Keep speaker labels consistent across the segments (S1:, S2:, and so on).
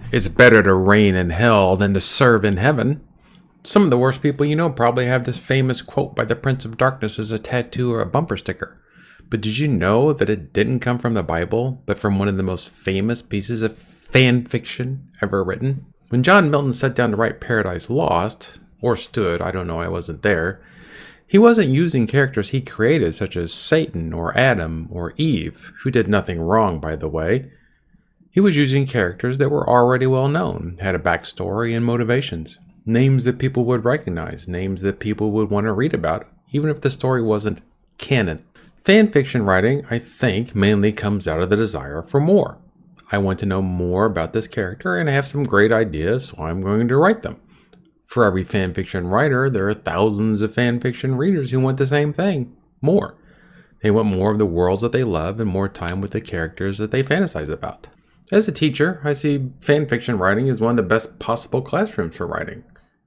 S1: It's better to reign in hell than to serve in heaven. Some of the worst people you know probably have this famous quote by the Prince of Darkness as a tattoo or a bumper sticker. But did you know that it didn't come from the Bible, but from one of the most famous pieces of fan fiction ever written? When John Milton sat down to write Paradise Lost, or stood, I don't know, I wasn't there, he wasn't using characters he created such as Satan or Adam or Eve, who did nothing wrong, by the way. He was using characters that were already well known, had a backstory and motivations, names that people would recognize, names that people would want to read about, even if the story wasn't canon. Fan fiction writing, I think, mainly comes out of the desire for more. I want to know more about this character and I have some great ideas, so I'm going to write them. For every fanfiction writer, there are thousands of fanfiction readers who want the same thing, more. They want more of the worlds that they love and more time with the characters that they fantasize about. As a teacher, I see fanfiction writing as one of the best possible classrooms for writing.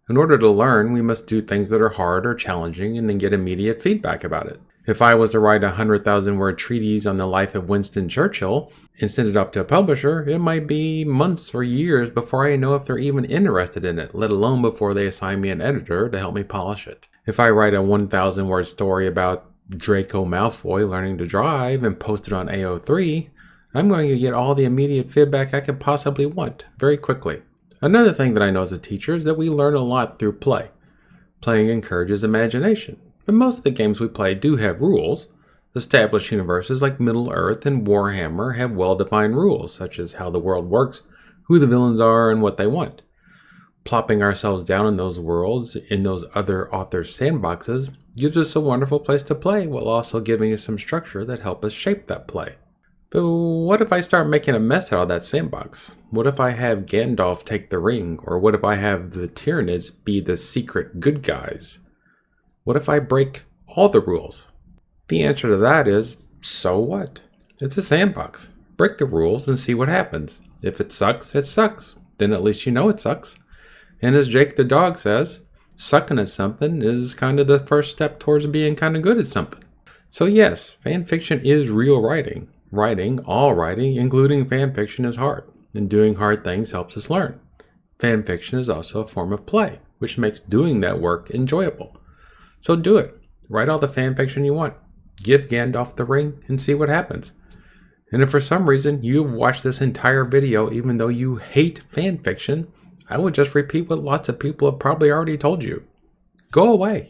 S1: In order to learn, we must do things that are hard or challenging and then get immediate feedback about it. If I was to write a 100,000 word treatise on the life of Winston Churchill and send it off to a publisher, it might be months or years before I know if they're even interested in it, let alone before they assign me an editor to help me polish it. If I write a 1,000 word story about Draco Malfoy learning to drive and post it on AO3, I'm going to get all the immediate feedback I could possibly want very quickly. Another thing that I know as a teacher is that we learn a lot through play. Playing encourages imagination. But most of the games we play do have rules. Established universes like Middle-earth and Warhammer have well-defined rules, such as how the world works, who the villains are, and what they want. Plopping ourselves down in those worlds, in those other authors' sandboxes, gives us a wonderful place to play, while also giving us some structure that help us shape that play. But what if I start making a mess out of that sandbox? What if I have Gandalf take the ring? Or what if I have the Tyranids be the secret good guys? What if I break all the rules? The answer to that is, so what? It's a sandbox. Break the rules and see what happens. If it sucks, it sucks. Then at least you know it sucks. And as Jake the dog says, sucking at something is kind of the first step towards being kind of good at something. So yes, fan fiction is real writing. All writing, including fan fiction, is hard. And doing hard things helps us learn. Fan fiction is also a form of play, which makes doing that work enjoyable. So do it. Write all the fan fiction you want. Give Gandalf the ring and see what happens. And if for some reason you've watched this entire video even though you hate fan fiction, I will just repeat what lots of people have probably already told you. Go away.